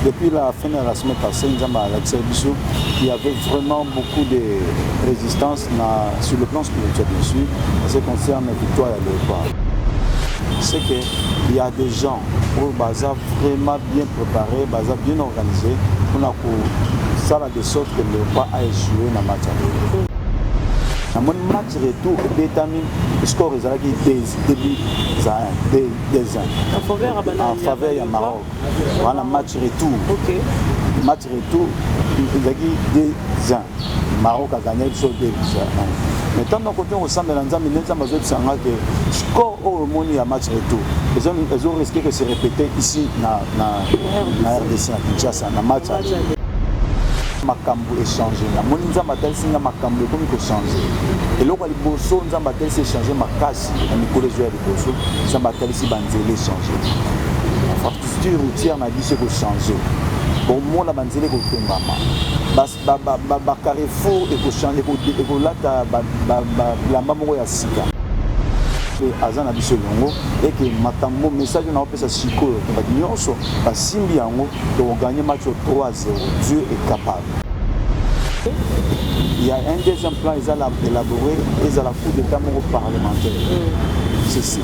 depuis la fin de la semaine passée, il y avait vraiment beaucoup de résistance sur le plan spirituel, bien sûr, en ce qui concerne la victoire à Léopard. C'est qu'il y a des gens au Baza vraiment bien préparés, Baza bien organisés, pour ça de sorte que Léopard a échoué dans le match. Dans mon match retour, le score est début des ans. En faveur du Maroc. Voilà, match retour. Okay. Match retour, il a dit 2 ans. Maroc a gagné sur 2 ans. Mais tant que nous sommes dans l'ensemble, nous avons besoin de score au monde à match retour. Ils ont risqué de se répéter ici dans RDC, à Kinshasa, dans le match. Makambo échangé. La moninza matel singa makambo comme il changer. Et là les bosso nza matel s'est changé makasi. On est collé jouer les bosso. Ça matel si banzele échangé. Infrastructure routière na dit c'est que changer. Bon moi la banzele ko tongama. Ba carrefour et ko changer ko lata la mamoro ya sika. Azana biso longo et que makambo message na opesa sikoyo ba nyonso ba simbi yango to gagner match 3-0. Dieu est capable. Il y a un deuxième plan, ils ont élaboré, ils ont la coup d'état parlementaire.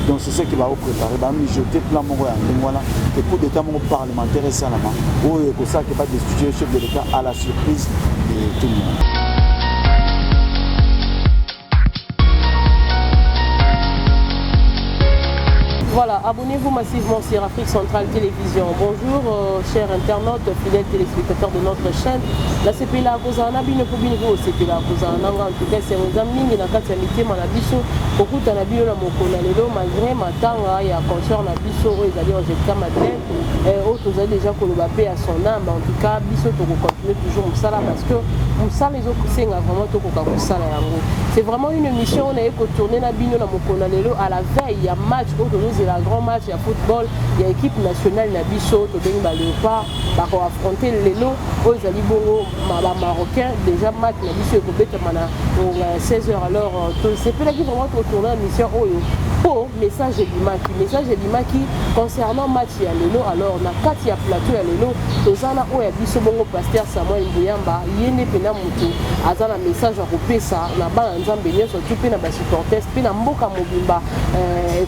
Donc c'est ce qui va préparer, va mijoter plan voilà, le coup d'état parlementaire et ça là, où il y a ça qui va destituer le chef de l'État à la surprise de tout le monde. Voilà, abonnez-vous massivement sur Afrique Centrale Télévision. Bonjour, chers internautes, fidèles téléspectateurs de notre chaîne. La CPLA Kozana, bino kubino, CPLA Kozana, en tout cas, c'est un ami qui n'a qu'à s'amitié, Manabiso, beaucoup de Nabio, la Mokonalelo, malgré Matanga, et à concert Nabiso, ils allaient en jeter Madeleine, et autres, vous avez déjà Kolobapé à son âme. En tout cas, Biso, tu continuer toujours Moussala parce que Moussala, les autres, c'est vraiment Tokoka Moussala. C'est vraiment une mission, on a tourné Nabino, la Mokonalelo, à la veille, il y a match, c'est la grand match, il y a football, il y a équipe nationale, il y a Bisso, il y a Léopard, pour affronter les lots, aux Alibongo, Marocains, déjà match, il y a Bisso, il y a 16h, alors c'est peut-être qu'il vraiment retourner en mission Oyo. Pour message de Limaki concernant match il y a Lelo, alors on a 4 il y a plateau il y a Lelo, Tozana Oya Bisso Bongo Pasteur Samuel Mbuyamba, Yene Pena Moutou, Azana message à Ropesa, na ba Nzambe surtout Pena Basupporters, Pena Mboka Mobimba,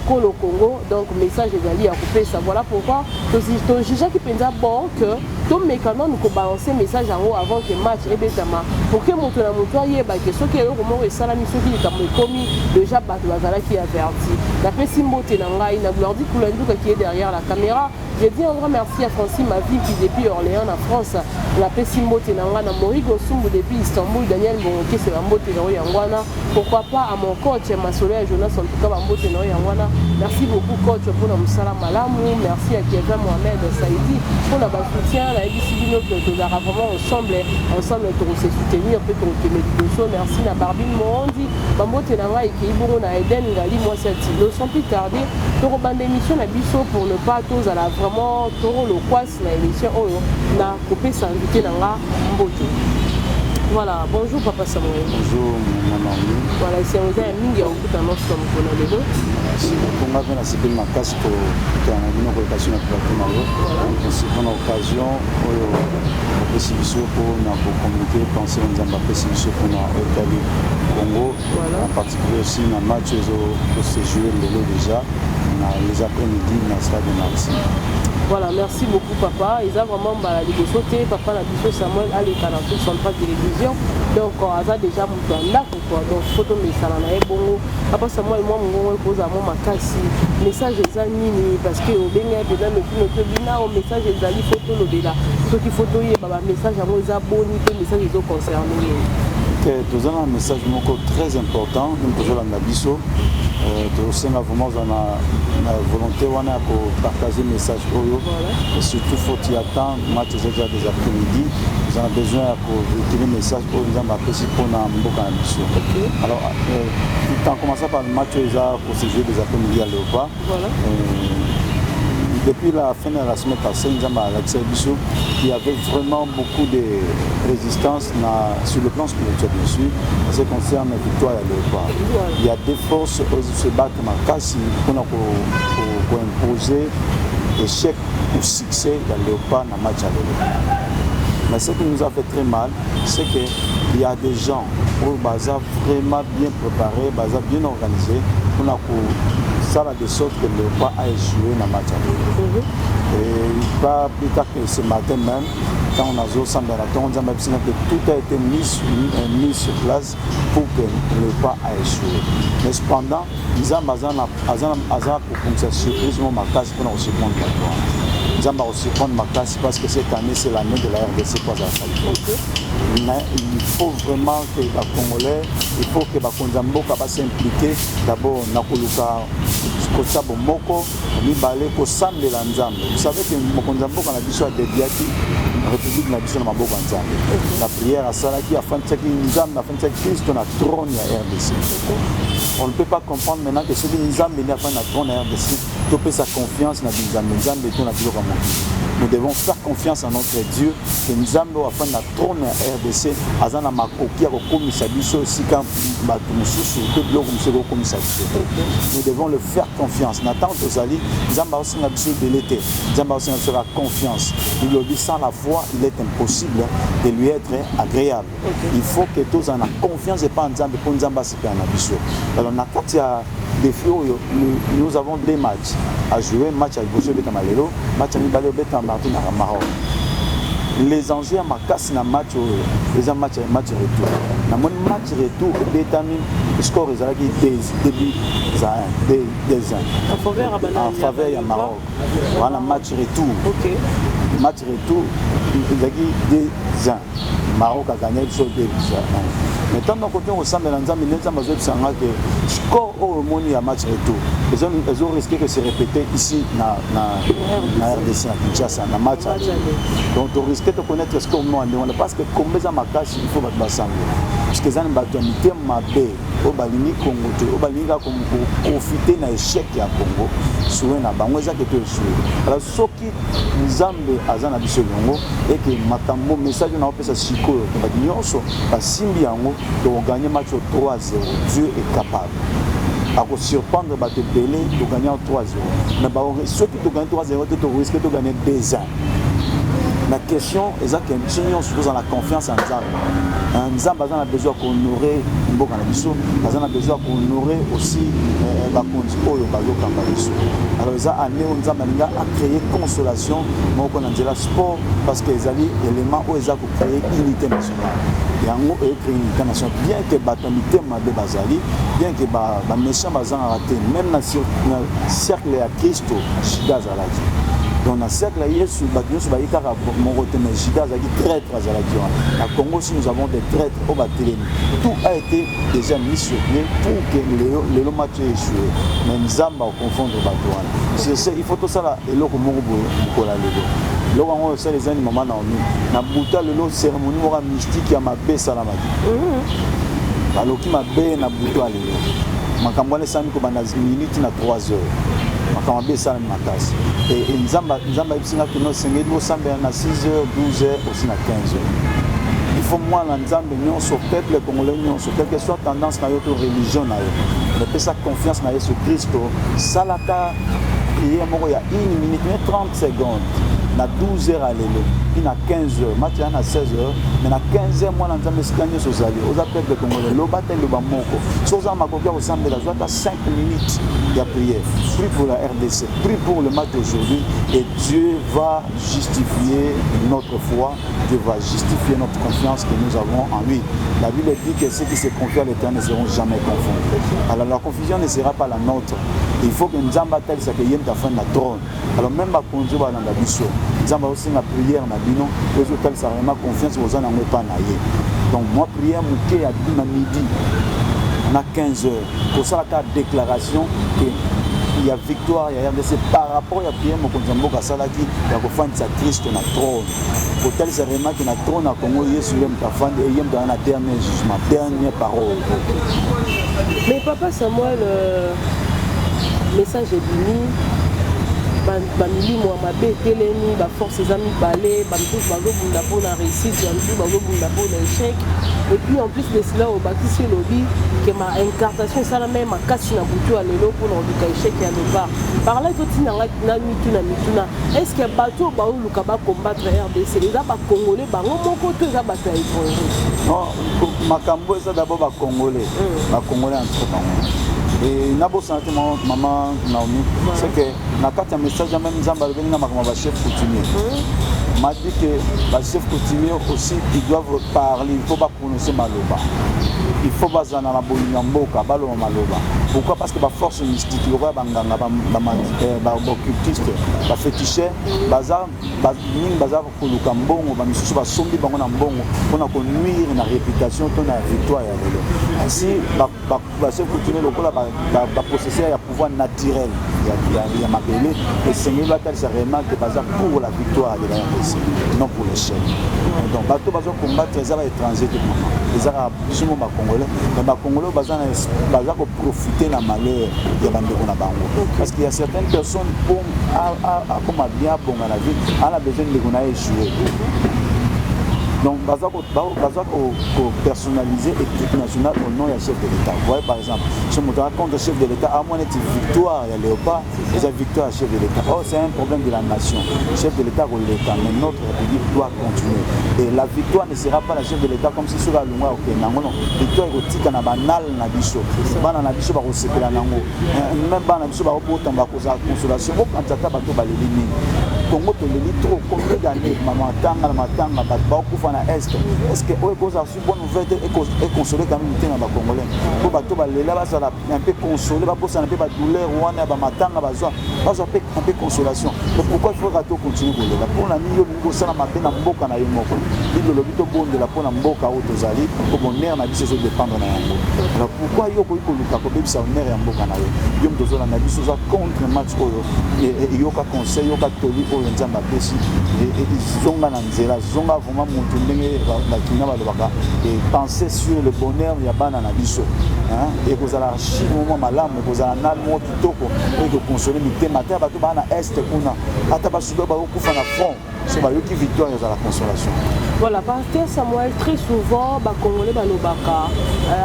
Kolo Congo, donc message ezali à Ropesa. Voilà pourquoi Tojija qui pensa bon que tout mécanisme nous balancer message en haut avant que le match est bétama pour que mon tour y ait que ceux qui ont et salami ceux qui ont commis déjà battu Bazala qui averti la Pessimbo Tenanga il a gloire dit qui est derrière la caméra. J'ai dit un grand merci à Francine Mavi qui depuis Orléans en France la Pessimbo Tenanga na Morigo Sumbu depuis Istanbul Daniel Bonke c'est Bambo Tenoro Yangwana pourquoi pas à mon coach Massolé et Jonas en tout cas Bambo Tenoro Yangwana. Merci beaucoup coach pour le Moussala Malamou, merci à Kevin Mohamed Saïdi pour le soutien. Nous avons vraiment ensemble pour se soutenir, peut merci à Barbine Mondi, Bambo Tenanga et Keibourou na Eden Ngali, moi cette île. Sans plus tarder, nous avons une émission à Bisso pour ne pas tous à la vraiment Toro le Quas, la émission Oyo, na coupé sans invité Nanga Mboto. Voilà, bonjour Papa Samuel. Bonjour mon ami. Voilà, c'est un mingi à beaucoup d'annonces comme vous l'avez dit. Si vous avez la CPL ma casse pour une occasion à plateau c'est une occasion pour la communauté penser aux Zambapé pour l'Italie Congo, en particulier aussi dans le match où se jouer déjà les après-midi dans le stade de Marseille. Voilà, merci beaucoup papa. Ils ont vraiment sauté. Papa n'a dit Samuel à l'écran centrale télévision. Donc, on a déjà mon là quoi. Donc, photo mais ça n'en est bon. Papa Samuel, moi, mon pose à moi ma casse. Message des amis parce que au Bénin, dedans le film que bina au message des amis photo le bela. Ceux qui photo y baba message à moi les abonnés, message les autres concernés. Nous avons un message très important. Nous avons un abisso. Nous avons vraiment la volonté de partager le message. Et surtout, faut y attendre. Match déjà des après-midi. Nous avons besoin de véhiculer le message pour nous apprécier pour notre abisso. Alors, tout en commençant par le match pour se jouer des après-midi à Léopard. Depuis la fin de la semaine passée, il y avait vraiment beaucoup de résistance sur le plan spirituel, bien sûr, en ce qui concerne la victoire à Léopard. Il y a des forces qui se battent pour imposer l'échec au succès de Léopard dans le match à l'élo. Mais ce qui nous a fait très mal, c'est qu'il y a des gens qui sont vraiment bien préparés, bien organisés, pour ça de sorte que Léopard a échoué dans le match à l'élo. Et pas plus tard que ce matin même, quand on a joué ensemble à la tour, on a dit que tout a été mis sur place pour que Léopard a échoué. Mais cependant, ils ont pour ça surprise ma classe pour nous surprendre la tour. Ils ont surprendre ma classe parce que cette année c'est l'année de la RDC pas à mais il faut vraiment que les Congolais, il faut que les Congolais s'impliquer d'abord dans le Moko, vous savez que le Congolais a dit sur la République n'a dit la prière à Salaki a fait que Christ na trône à RDC. On ne peut pas comprendre maintenant que celui qui a fait la trône à RDC, tu peux sa confiance dans nous devons faire confiance en notre Dieu que nous avons fait la trône à RDC azana makoki ya kokomisa biso sika bato mususu to bloko museko komisa biso. Nous devons le faire confiance. Nathan tozali nzamba osinga biso belete nzamba osinga biso la confiance. Il le dit sans la foi, il est impossible de lui être agréable. Il faut que tous en a confiance et pas nzamba pour nzamba sika na biso. Alors na kati ya défi nous avons deux matchs à jouer, match à Bosso Beta Malelo, match à Nibale Beta Martin à Maroc. Les enjeux à ma casse na match les match retour. Na mon match retour Betami score est avec début des en faveur à Maroc. Voilà match retour. OK. Match retour des Maroc a gagné sur 2-1. Mais tant qu'on continue au sein de l'Anzam, il y a que score au monde à match retour. Ils ont risqué que c'est répété ici dans RDC, à Kinshasa, dans match. Donc on risque de connaître le score parce que comme ça ma casse, il faut battre l'ensemble. Parce que ça ne bat pas ma baie. Au Balini Congo, au Balini comme profiter d'un échec à Congo. Souvent na bango ça que tu es. Alors ce qui nous amène à Zana Bissongo et que matambo message na opesa siko que ba nyonso ba simbi yango de gagner match 3-0. Dieu est capable. À surprendre ba te belé de gagner 3-0. Mais ba ceux qui te gagnent 3-0 tu risques de gagner 2-1. La question est que nous sommes dans la confiance en Nzamba. Nzamba a besoin d'honorer Mboka Nabiso, a besoin d'honorer aussi Bakonzi Oyo Bayoka Nabiso. Alors, Nzamba a créé consolation dans le sport parce que les éléments où ils ont créé unité nationale. Et en gros, ils ont créé unité nationale. Bien que Batomité Mabé Bazali, bien que les méchants Bazan a raté, même dans le cercle à Christo, Chida Zalaki. Donc, dans le cercle, il y a des traîtres à Congo, si nous avons des traîtres au Batelémi. Tout a été déjà mis sur pied pour que le match ait échoué. Mais nous avons confondre le bateau. Il faut tout ça, et l'eau comme on peut aller. L'eau, on sait les animaux maintenant. Nous avons une cérémonie mystique qui a ma baie salamaki. Alors, qui m'a baie na bouton à l'eau. Ma campagne, ça nous a minutes na 3 heures. Et Nzamba Ipsinga qui nous senge nous semble à 6h, 12h, aussi à 15h. Il faut moi Nzamba nous sur peuple congolais nous sur quelle que soit tendance dans notre religion na yo. Mais peut ça confiance na Jésus Christ. Salata il y a 1 minute 30 secondes. Na 12h à l'élo, puis à 15h, match à 16h, mais à 15h, moi, nous avons scanné sur Zali. Aux appels de Congolais, le bataille de Bamoko. Sur ça, ma copie au sein de la joie, à 5 minutes de prière. Prie pour la RDC, prie pour le match d'aujourd'hui, et Dieu va justifier notre foi, Dieu va justifier notre confiance que nous avons en lui. La Bible dit que ceux qui se confient à l'Éternel ne seront jamais confondus. Alors la confusion ne sera pas la nôtre. Il faut que nous avons tel ce qu'il y ait la fin de la trône. Alors même ma conduite dans la mission. Nous avons aussi la prière dans la bino. Les autres, ça vraiment confiance aux gens n'ont pas naïe. Donc moi prière mouké à midi. On a 15 heures. Pour ça la déclaration que il y a victoire, il y a RDC par rapport à Pierre Mokonzambo Kassalaki, il y a Christ sur le trône. Pour tel c'est vraiment que le trône a Congo est sur le trône et il y a dans la dernière jugement, dernière parole. Mais Papa Samuel, message est béni. bamilimo ya mabe etelemi baforce eza mibale bamisusu bazobunda mpona réussite bamisusu bazobunda mpona échec et puis en plus de cela obakisi elobi ke ma incartation esalama ye makasi na butu ya lelo mpona koluka échec ya lobar parla totinanga na mituna est ce que bato baoluka bacombattre RDC eza bacongolais bango moko to eza bato ya étranger? Non, makambo eza d'abord bacongolais bacongolais entre bango. Et nabo santé maman Naomi, c'est que na carte un message même Nzamba alobeli na makambo ba chef coutumier. M'a dit que les chefs coutumiers aussi ils doivent parler, il faut pas prononcer maloba. Il faut pas zana na boyingamboka balo maloba. Pourquoi? Parce que la force mystique, il y a des occultistes, des féticheurs, des bazar kuluka mbongo, ba misusu ba sombi bango na mbongo pour nuire na réputation ton na victoire ya lelo. Ainsi ba chef coutumier lokola ba possesseur ya pouvoir naturel ya mabele et Seigneur va faire sa remarque bazar pour la victoire de la RDC, non pour l'échec. Donc bato bazo combattre les étrangers de maman. Les arabes sont ba congolais, mais ba congolais bazar ko profiter na malheur ya bandeko na bango. Parce qu'il y a certaines personnes pour comme bien bon à la vie, on a besoin de qu'on aille jouer. Donc, on personnaliser l'équipe nationale au nom du chef de l'État. Vous voyez, par exemple, si on raconte le chef de l'État, à moins d'être victoire, il y a Léopard, et la victoire du chef de l'État. Oh, c'est un problème de la nation. Le chef de l'État ou l'État, mais notre République doit continuer. Et la victoire ne sera pas la chef de l'État comme si sur la loi au Kenya. Non, victoire est au banal na biso. Bana na biso ba ko sepela nango. Même bana biso ba ko tamba ko za consolation. Ko kantata ba to ba l'éliminer. Congo to le trop combien d'années maman tanga matanga ba kufa na est. Est-ce que o ko za su bonne nouvelle et consoler quand même na ba congolais. Ko ba to ba lela ba ça un peu consoler ba posa na peu ba douleur wana ba matanga ba zo un peu consolation. Donc pourquoi il faut rato continuer ko lela pour na niyo ko sala mabe na mboka na yo moko. Il le bito bonde la pona mboka o tozali ko bonheur na biso zo dépendre na yango. Alors pourquoi yo ko luka ko bebisa honneur ya mboka na yo. Yo mtozo na biso za contre match oyo et yo ka conseil yo ka toli oyo nzamba pesi et zonga na nzela zonga vraiment mutu ndenge ba kina ba lobaka et penser sur le bonheur ya bana na biso hein et kozala chi moment malamu kozala na mo kitoko et que consoler mitema ta ba to bana est kuna ata ba suba ba okufa na front c'est ba yo qui victoire ya la consolation. Voilà, parce que Samuel, très souvent, les Congolais, à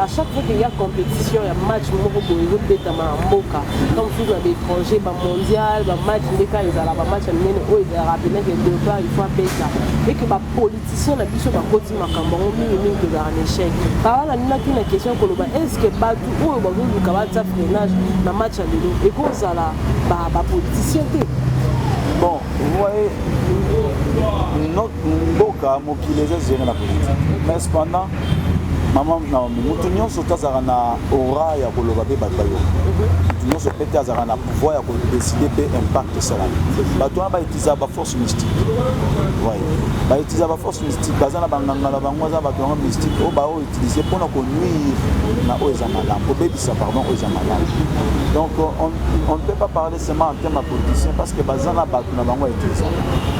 chaque fois qu'il y a compétition, il y a match, comme si on étranger, mondial, match, match, il faut et que les politiciens, les échec. Par là, il y a une question est-ce que le match et qu'on a politicien? Bon, vous voyez, notre mboka mokili eza géré la politique. Mais cependant, maman Naomi, mutu nyonso tazala na aura ya koloba pe bato bayo. Mutu nyonso pe tazala na pouvoir ya décider pe impact sala. Bato ba utiliser ba force mystique. Voyez, ba utiliser ba force mystique, bazana banganga la bango za bato ba mystique o ba o utiliser pour na ko nuire na oza malam, pour bebisa pardon oza malam. Donc on ne peut pas parler seulement en termes de politiciens parce que bazana bato na bango utiliser.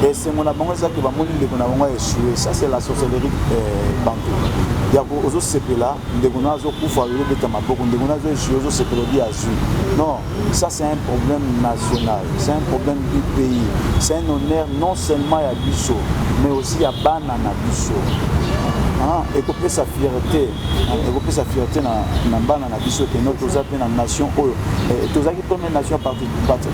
Et c'est mon bango za que ba moni de na bango échouer. Ça c'est la sorcellerie bantou. Yako ozo sepela ndekona zo kufa yo beta maboko ndekona zo échouer ozo sepela di azu. Non, ça c'est un problème national, c'est un problème du pays. C'est un honneur non seulement à Bisso, mais aussi à Bana na Bisso. Et qu'on peut sa fierté, na Bana na Bisso que notre nation tous les première nation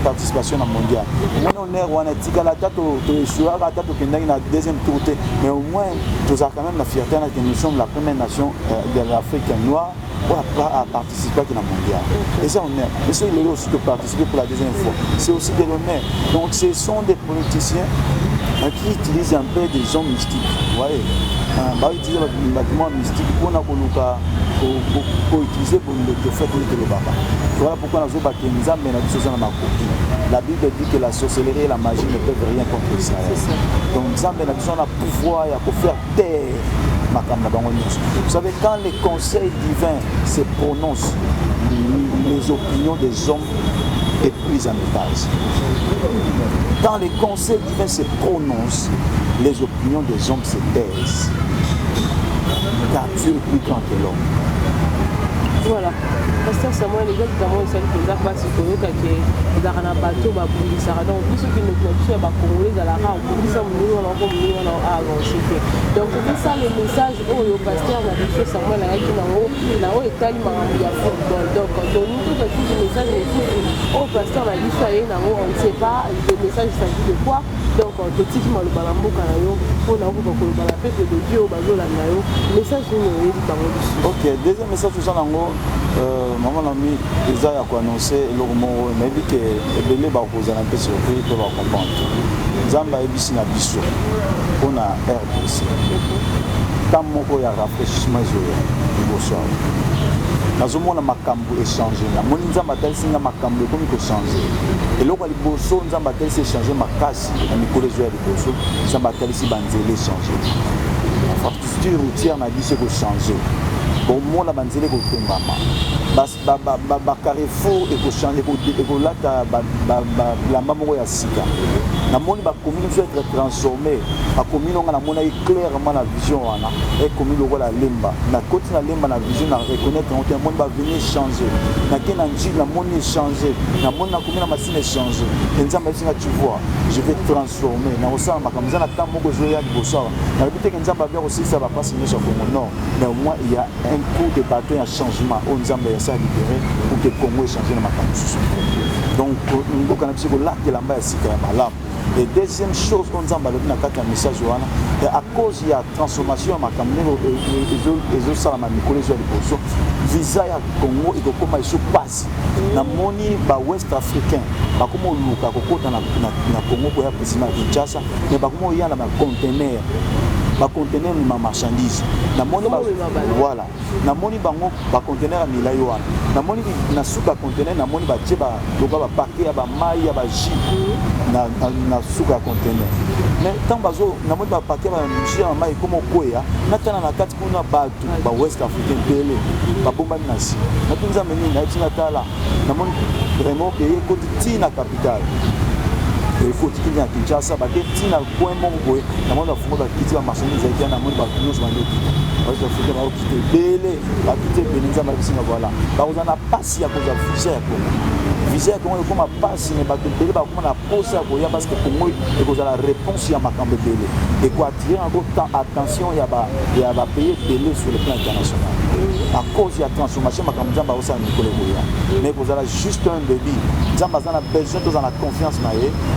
participation mondiale. Mon honneur on a dit que la date to échouer à date que na deuxième tour mais au moins tous a quand même la fierté que nous sommes la première nation de l'Afrique noire à participer à la mondiale. Et ça on est. Et ça il est aussi de participer pour la deuxième fois. C'est aussi de l'honneur. Donc ce sont des politiciens qui utilisent un peu des hommes mystiques. Vous voyez, utiliser des bâtiments mystiques pour utiliser pour le faire pour le baba. Voilà pourquoi nous avons la Bible dit que la sorcellerie et la magie ne peuvent rien contre ça. Donc nous avons le pouvoir pour faire taire. Vous savez, quand les conseils divins se prononcent, les opinions des hommes épuisent en étage. Quand les conseils divins se prononcent, les opinions des hommes se taisent. Car Dieu est plus grand que l'homme. Voilà. Pasteur Samuel, les gars, comment ils sont les gars, parce que les gars qui sont dans un bateau, donc tout ce qui nous conduit à Congolais à la rame, pour ça, nous allons avancer. Donc, c'est ça le message où le pasteur a dit que Samuel a dit là-haut est tellement en football. Donc, nous tout le message au pasteur a dit ça, on ne sait pas le message s'agit de quoi. Donc, petit qui m'a le balambo canayo, on a beaucoup de peuple de Dieu au bateau la nayo, message nous est dit par nous. Ok, deuxième message tout ça nango. Maman ami déjà a annoncé le mot mais dit que belé ba poser un peu surpris pour va comprendre. Zamba ebisi na biso on a RDC. Tant moko ya rafraîchissement bonsoir. Nazomona makambo échanger na moni nzamba talisinga makambo comme ko changer. Et loko liboso nzamba talisi changer makasi na mikolo zo ya liboso nzamba talisi banzele changer. Infrastructure routière na biso ko changer. Bon, moi, la banzele est carrefour et changer la maman ya sika. La commune doit être transformée. La commune a clairement la vision et commune la lemba. La côté la lemba la vision à reconnaître que le monde va venir changer. La monde est changé. La monde la commune machine est changé. Tu vois, je vais transformer. Na osama makamza na tambo ko zoya liboso. Na bité que nzamba bien aussi ça va pas signer sur Congo non. Mais au moins il y a un coup de bâton, un changement. On nzamba ya ça libéré pour que Congo change na makamzo. Donc nous quand on là que la mbaya sika ya malamu. Et deuxième chose qu'on a un message à cause de la transformation de la salama visa ya Congo et comment il passe na moni ba ouest africain ba comment luka kokota na Congo pour ya président Kinshasa mais ba comment il y a na conteneur ba conteneur ni ma marchandise na moni voilà na moni bango ba conteneur mila yo wana na moni na suka conteneur na moni ba tcheba loka ba paquet ya ba mai ya ba jus na suka conteneur mais tant bazo na moni ba paquet ba jus ya mai comme koya na tana na kati kuna ba ba west africain belé ba bomba na si na tunza meni na tina tala na moni vraiment payer côté tina capitale. Il faut que tu aies Kinshasa, tu aies un point bon boy, tu as un fonds qui est marchandise, tu as un monde qui est belé, tu as voilà. On a passé à cause de visa. Visa comment on a passé, mais belé, on a posé à Goya parce que pour moi, il y a la réponse à ma cambe belé. Et quoi attirer encore attention, il y a payer belé sur le plan international. À cause de la transformation, ma cambe Zamba aussi à Nicolas Goya. Mais vous avez juste un débit. Zamba a besoin de la confiance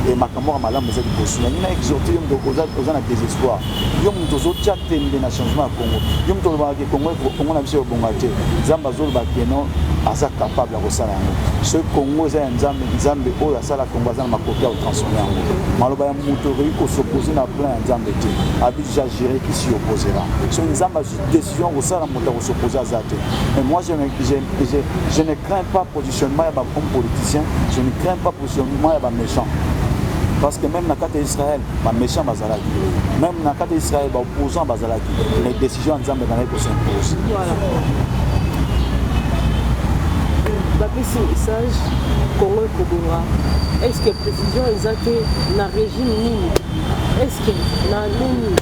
et ma camora madame vous êtes possible. Il y a exhorté aux gens désespoir. Il y a un changement à Congo. Il y a un Congo Congo n'a pas au bon maté. Zamba Zol Bakeno asa capable de resala. Ce Congo est un Zambe au la sala Congo dans ma côté au transformer. Maloba ya motori ko s'opposer na plein Zambe té. Abidja géré qui s'y opposera. Ce Zamba décision au sala moto au s'opposer à Zate. Mais moi je ne crains pas positionnement ya ba politicien, je ne crains pas positionnement ya ba méchant. Parce que même dans le cas d'Israël, les méchants bazalaki. Même dans le cas d'Israël, les opposants bazalaki. Les décisions en Zambie s'imposent. Voilà. D'après ce message, Congo et Kobora, est-ce que précision exacte dans le régime nini? Est-ce que dans nini?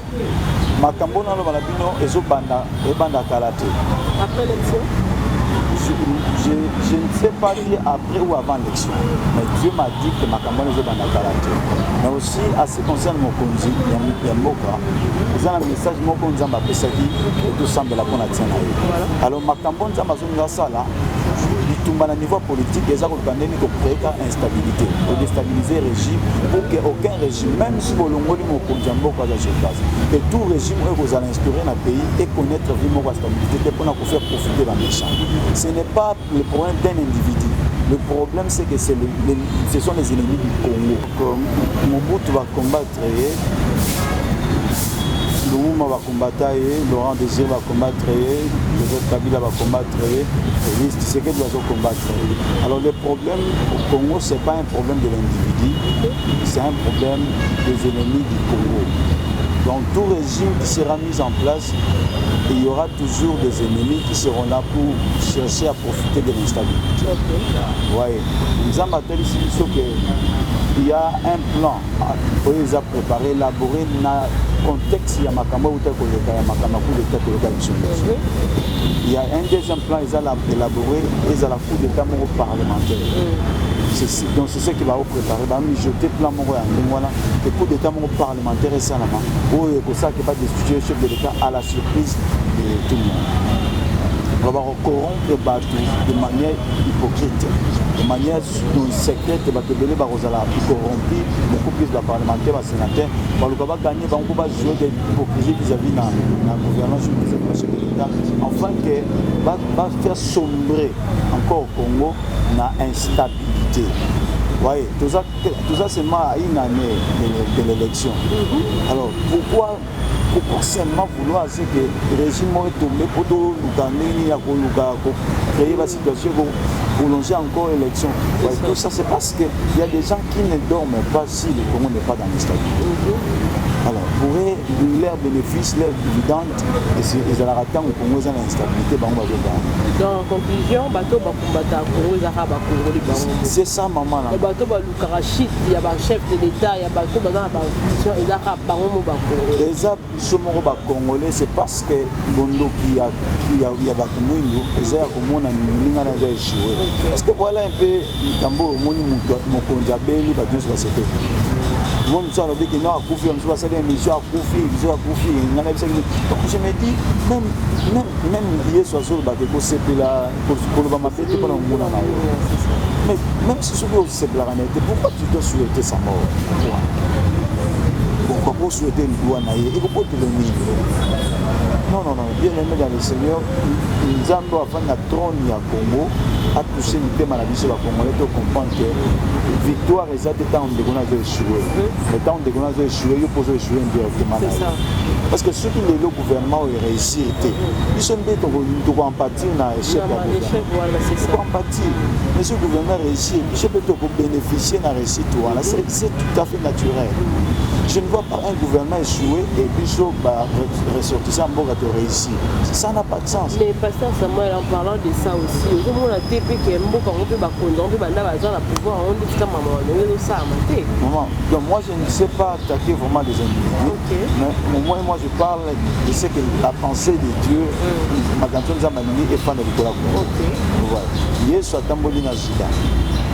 Makambo na lo balabino ezobanda ebanda kalate. Après l'élection? Je ne sais pas dire après ou avant l'élection, mais Dieu m'a dit que ma campagne est dans la caractère. Mais aussi, à ce qui concerne mon conduit, il y a un moka. Ils ont un message, mon conduit, m'a fait ça dit, et tout semble la bonne action. Alors, ma campagne, ça m'a dit ça là. À niveau politique, les gens ont créé instabilité, pour déstabiliser le régime, pour qu'aucun régime, même si vous l'avez que tout régime que vous allez instaurer dans le pays et connaître vraiment la stabilité pour faire profiter la méchant. Ce n'est pas le problème d'un individu. Le problème, c'est que ce sont les ennemis du Congo. Mobutu va combattre. Louma va combattre, Laurent Désir va combattre, Joseph Kabila va combattre, Félix Tshisekedi va combattre. Alors le problème au Congo, ce n'est pas un problème de l'individu, c'est un problème des ennemis du Congo. Dans tout régime qui sera mis en place, il y aura toujours des ennemis qui seront là pour chercher à profiter de l'instabilité. Ouais. Nous avons il y a un plan pour les préparer, élaboré dans le contexte. Il y a un deuxième plan, ils ont élaboré, ils ont la coup d'état parlementaire. Donc c'est ce qui va préparer, va mijoter plan le coup d'état parlementaire et ça là, où il y a pas destituer le chef de l'État à la surprise de tout le monde. On va corrompre de manière hypocrite, de manière secrète, on va corrompre beaucoup plus de parlementaires, de sénateurs, on va gagner, on va jouer de l'hypocrisie vis-à-vis de la gouvernance du chef de l'État, afin que va faire sombrer encore au Congo dans l'instabilité. Oui, tout ça c'est à une année de l'élection. Alors pourquoi seulement vouloir que le régime est tombé pour créer la situation pour lancer encore l'élection? Ouais, tout ça c'est parce qu'il y a des gens qui ne dorment pas si le Congo n'est pas dans l'instabilité. Alors, pour leur bénéfice, leur dividende, ils ont raté au Congo dans l'instabilité. Donc, en conclusion, c'est ça, maman. Le bateau il y a un chef de l'État, il y a un bateau dans la position, il y a un les absomoro congolais, c'est parce que Bondo il y a Bakumouino, ils ont échoué. Parce que voilà un peu, Tambo, mon Kondjabeli, c'était. Moi, je me dis que non, donc je me dis, même lié sur ce mais même si ce c'est pourquoi tu dois souhaiter sa mort? Pourquoi pour souhaiter une loi naïe? Et pourquoi tu le nies? Non, bien aimé dans le Seigneur, nous avons afin de trône à Congo, à toucher le thème à la vie sur la Congolais, pour comprendre que la victoire est à temps de qu'on a échoué. Le temps de qu'on a échoué, il faut échouer indirectement. Parce que ceux qui le gouvernement ont réussi, ils sont bien pour empathie dans l'échec. Pour empathie. Mais ce gouvernement réussit, je peux bénéficier de la réussite. C'est tout à fait naturel. Je ne vois pas un gouvernement échoué et puis ressortissant en bon gâteau réussi. Ça n'a pas de sens. Mais pasteur Samuel, en parlant de ça aussi, au moment où la TP qui est un bon quand on peut pouvoir, on dit que maman, donc moi je ne sais pas attaquer vraiment des individus. Mais moi je parle, je sais que la pensée de Dieu, ma canton est fan de Nicolas. Yesu a tamboli na Jida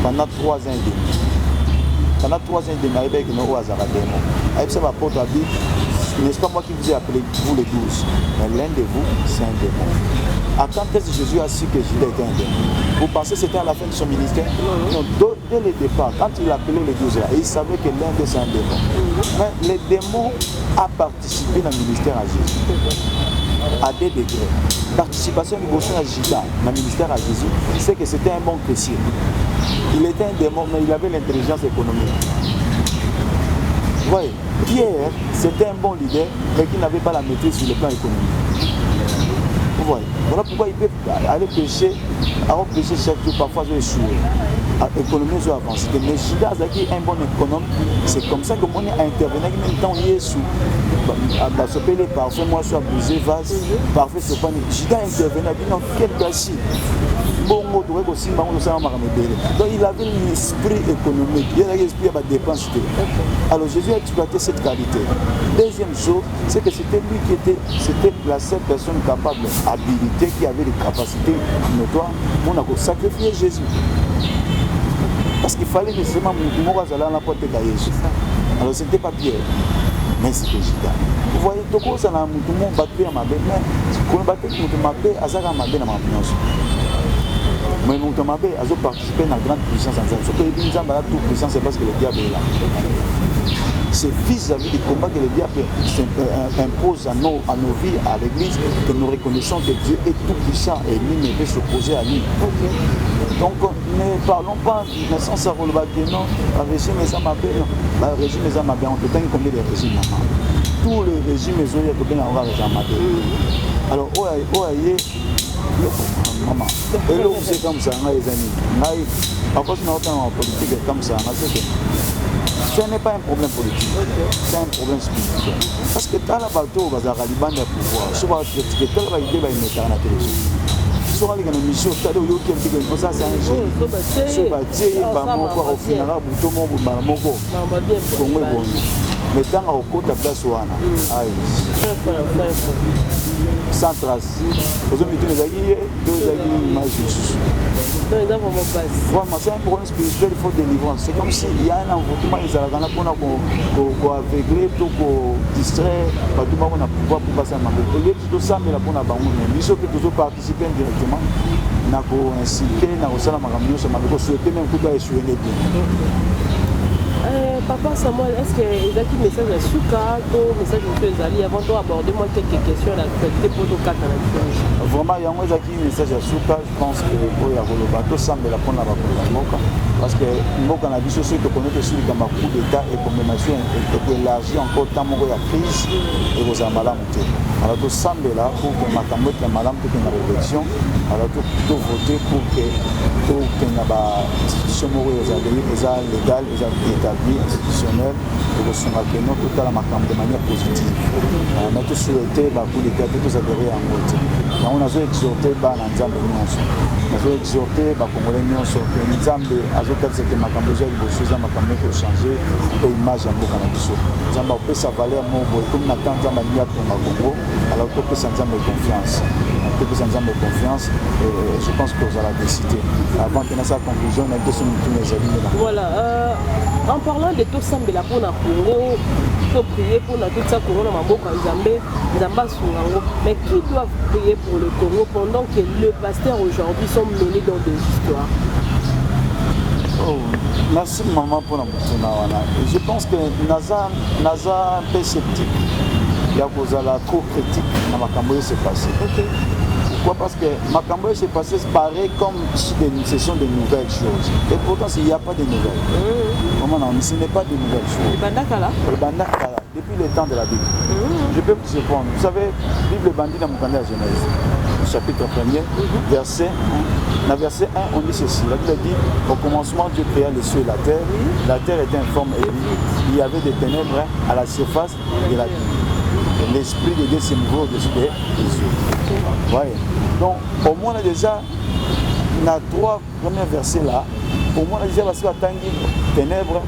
pendant 3 ans et demi. Pendant 3 ans et demi, avec nos Azara-Démon. Avec ça, l'apôtre a dit, n'est-ce pas moi qui vous ai appelé, vous les 12, mais l'un de vous, c'est un démon. À quand est-ce que Jésus a su que Judas était un démon? Vous pensez que c'était à la fin de son ministère? Non, dès le départ, quand il appelait les 12 là, il savait que l'un d'eux c'est un démon. Mais le démon a participé dans le ministère à Jésus. À des degrés. Participation du Bosson à Judas dans le ministère à Jésus, c'est que c'était un bon chrétien. Il était un démon, mais il avait l'intelligence économique. Vous voyez, Pierre, c'était un bon leader, mais qui n'avait pas la maîtrise sur le plan économique. Vous voyez, voilà pourquoi il peut aller pêcher, alors pêcher chaque jour, parfois je vais échouer. Économie sur avancée. Mais Judas est un bon économe, c'est comme ça que moi a intervenu même temps il est sous. Parfois moi je suis abusé, vase, parfois c'est pas. Judas intervenu, dans quel gâchis. Donc il avait l'esprit économique, il avait l'esprit à dépenser. Alors Jésus a exploité cette qualité. Deuxième chose, c'est que c'était lui qui était la seule personne capable, habilitée, qui avait des capacités notoires pour sacrifier Jésus. Parce qu'il fallait nécessairement la porte de Jésus. Alors ce n'était pas Pierre, mais c'était Judas. Vous voyez, tout le monde a battu à ma belle, mais quand on battait ma belle, à Zara ma belle à ma opinion. Mais mon Tomabé a participé à la grande puissance en Zambie. Ce que les gens ont toute puissance, c'est parce que le diable est là. C'est vis-à-vis du combat que le diable impose à nos vies, à l'église, que nous reconnaissons que Dieu est tout puissant et lui ne peut s'opposer à lui. Donc ne parlons pas du naissance à Rolbaki, non, le régime des Amabé, non. Le régime des Amabé, on peut pas combien de régimes. Tous les régimes, ils ont bien avoir les Amabé. Alors, maman, et là c'est comme ça, les amis. Après, je n'ai aucun politique comme ça. Ce n'est pas un problème politique, c'est un problème spirituel. Parce que dans la bateau, on va avoir des bandes de pouvoir. Si on va critiquer, tel va aider, va y mettre à la télévision. Si on va aller dans une mission, ça doit y avoir ça, c'est un jeu. Si on va dire, au final, tout le monde va bon. Mais tant qu'on côté de la soirée, sans trace. Aujourd'hui, les aguilles, deux images. Vraiment, c'est un problème spirituel, il faut délivrance. C'est comme s'il y a un envoûtement, ils ont pour aveugler, pour distraire, pour pouvoir passer à ma vie. Au lieu de tout ça, mais là, pour la banque, il faut que toujours participer indirectement. N'a pas incité, n'a pas ça, n'a souhaité même que tu aies échoué les biens. Papa Samuel, est-ce qu'il y a un message à Souka, un message à Zali avant d'aborder moi quelques questions à l'actualité pour nos quatre ans? Vraiment, il y a un message à Souka, je pense que pour y avoir le bateau, ça me l'a prendre la Moka. Parce que Moka n'a vu ce que connaît que sur le coup d'État et commémoration et pour élargir encore tant de la crise et vos amalams. Alors tout ça me là pour que ma caméra soit malade, pour que la réflexion, alors tout voter pour que la institution légale, établie, institutionnelle, et que tout à la de manière positive. On a tous souhaité pour les gars, tous adhérer en mode. On a exhorté Nzambe Nyonso. On a exhorté Congolais Nyonso. Nzambe a dit ma caméra peut changer l'image de Mboka Nabiso. Nzambe peut sa valeur comme Nathan Nzambe pour Congo. Alors tout peut s'entendre confiance. Tout peut s'entendre confiance. Et je pense que vous allez décider. Avant que sa conclusion, on a tous mes amis. Voilà. En parlant de tout ça, mais pour Congo, il faut prier pour toute ça Congo, mais qui doivent prier pour le Congo pendant que les pasteurs aujourd'hui sont menés dans des histoires? Oh, merci maman pour la question. Je pense que Naza un peu sceptique. Il y a la co-critique dans ma campagne s'est passé. Pourquoi? Parce que ma campagne s'est passé pareil comme si ce sont de nouvelles choses. Et pourtant, il n'y a pas de nouvelles. Non, ce n'est pas de nouvelles choses. Le Bandakala, depuis le temps de la Bible. Je peux vous répondre. Vous savez, Bible bandit dans mon canal à Genèse, chapitre 1er, verset 1. Dans verset 1, on dit ceci. La Bible dit, au commencement, Dieu créa les cieux et la terre. La terre était informe et vide. Il y avait des ténèbres à la surface de la vie. L'esprit de Dieu s'est mouvé au-dessus des yeux. Ouais. Donc, au moins, on a déjà, on a trois premiers versets là. Au moins, on a déjà tangi ténèbres,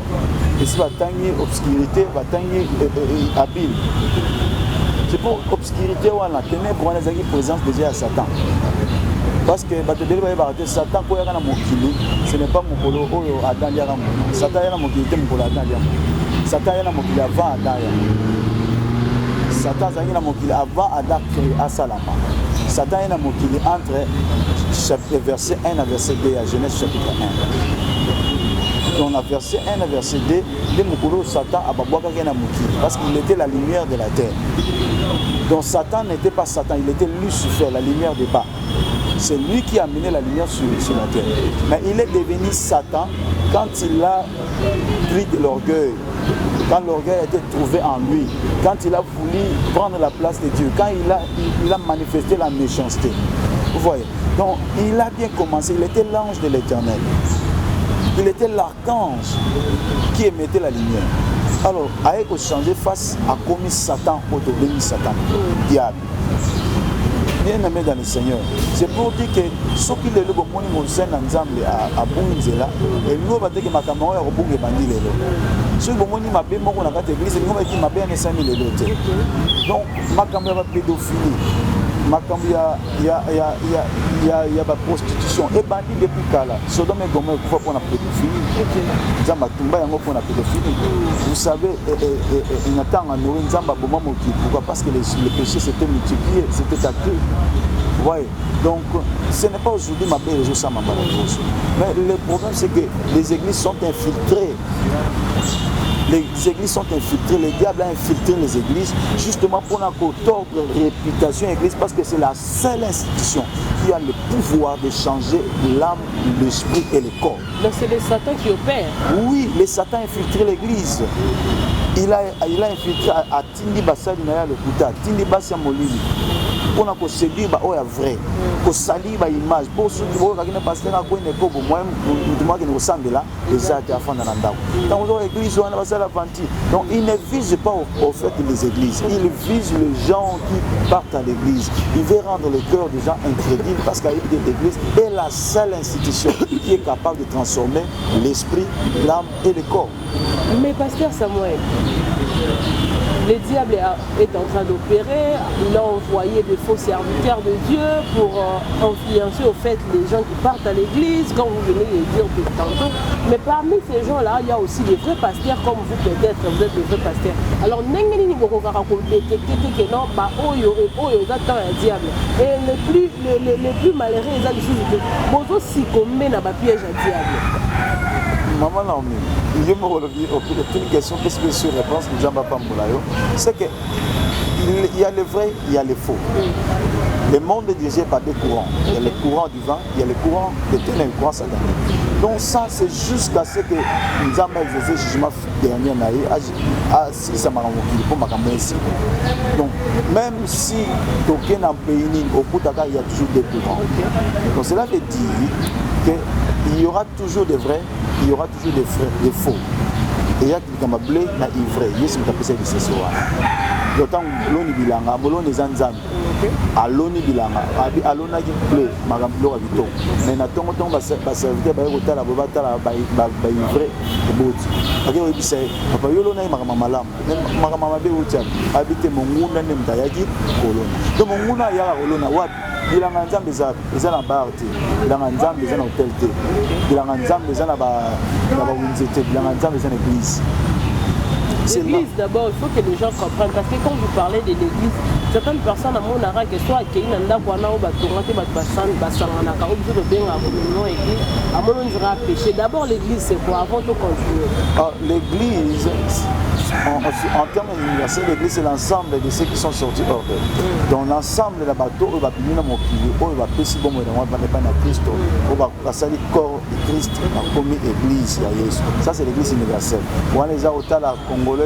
ici va tangi obscurité, va tangi habile. C'est pour obscurité ou la ténèbres, on a déjà présence déjà à Satan. Parce que Satan, quand il y a un ce n'est pas mon polo, Adam Yaram. Satan est mon kilité, mon polo Adam Yaram. Satan est mon kilité avant Adam Yaram. Satan est mon kilité avant Adam créé à Salama. Satan est mon kilité entre verset 1 à verset 2 à Genèse chapitre 1. Donc, à verset 1 à verset 2, Satan a parce qu'il était la lumière de la terre. Donc Satan n'était pas Satan, il était Lucifer, la lumière des bas. C'est lui qui a amené la lumière sur la terre. Mais il est devenu Satan quand il a pris de l'orgueil. Quand l'orgueil a été trouvé en lui. Quand il a voulu prendre la place de Dieu. Quand il a manifesté la méchanceté. Vous voyez. Donc il a bien commencé. Il était l'ange de l'Éternel. Il était l'archange qui émettait la lumière. Alors, avec changer face à commis Satan, autobéni Satan, diable. Bien aimé dans le Seigneur. C'est pour dire que ceux qui le lobent mon sein ensemble à Bunzela, et nous va dire que ma camarade a reboué bandit les lots. Ceux qui m'ont dit ma belle mon à l'église, nous va dire ma belle n'est les lots. Donc, ma camarade va pédophilie. Il y a la prostitution et bandit depuis Kala. Sodome et Gomorrhe pour la pédophilie. Vous savez, il attend en nourrir Nzamba Bomamoki. Pourquoi? Parce que les péchés s'étaient multipliés, c'était accru. Ouais. Donc, ce n'est pas aujourd'hui ma belle réseau ma malheureuse. Mais le problème, c'est que les églises sont infiltrées. Les églises sont infiltrées, le diable a infiltré les églises justement pour tordre réputation église parce que c'est la seule institution qui a le pouvoir de changer l'âme, l'esprit et le corps. Donc c'est le Satan qui opère. Oui, le Satan a infiltré l'église. il a infiltré à Tindi Bassali Naya le Kouta, Tindi Bassia Molili. On a séduit oya vrai, ko sali ba image, pour ceux qui voient que pasteur a quoi ne kobo moi qui nous ressemble là, les actes à fond dans l'andao. Dans l'église on a passé la fanti. Donc il ne vise pas au fait des églises, il vise les gens qui partent à l'église. Il veut rendre le cœur des gens incrédules parce qu'à l'église est la seule institution qui est capable de transformer l'esprit, l'âme et le corps. Mais pasteur Samuel, le diable est en train d'opérer, il a envoyé des faux serviteurs de Dieu pour influencer au fait les gens qui partent à l'église, comme vous venez de le dire depuis tantôt. Mais parmi ces gens-là, il y a aussi des vrais pasteurs comme vous peut-être, vous êtes des vrais pasteurs. Alors, non, diable. Et les plus malheureux, ils ont des choses que vous aussi comme dans le piège à diable. Maman Naomi, je me relève une question, qu'est-ce que sur réponse de Jean-Baptiste Moulayo, c'est qu'il y a le vrai, il y a le faux. Le monde est dirigé par des courants. Il y a le courant du vent, il y a le courant des ténèbres, le courant satanique. Donc ça, c'est jusqu'à ce que nous avons exercé le jugement dernier si ça m'a renvoyé pour ma campagne. Donc même si aucun pays au Koutaka, il y a toujours des courants. Donc cela veut dire qu'il y aura toujours des vrais, il y aura toujours des faux. Et il y a qui m'a blé, na ivraie. Il y a ce qu'on appelle ça ce soir. D'autant que l'on est bilanga, l'on est zanzan. Alors l'on est bilanga, alors on a qui blé, madame Blora Vito. Mais n'attendons pas ça, parce que vous avez la bobata, la ivraie, le bout. Parce que vous dites, papa yolo na ma malam, ma maman be utia, habite mon mouna nem tayaki, colonna. Donc mon mouna ya colonna, what? Il a un ensemble des en bar, il a un ensemble des en hôtel, il a un ensemble des en winzete, il a un ensemble des en église. L'église d'abord, il faut que les gens comprennent, parce que quand vous parlez de l'église, certaines personnes à mon arrêt, que soit qui n'ont pas ou batourate, basanganaka, ou bien à mon église, à mon on dira péché. D'abord l'église c'est quoi avant de continuer? L'église, en termes universels, l'église c'est l'ensemble de ceux qui sont sortis hors d'elle. Donc l'ensemble de la bateau, on va venir dans mon pays, on va passer bon moment, on va pas dans Christ, on va passer le corps de Christ, on va comme église, ça c'est l'église universelle. On les a autant la Congolais,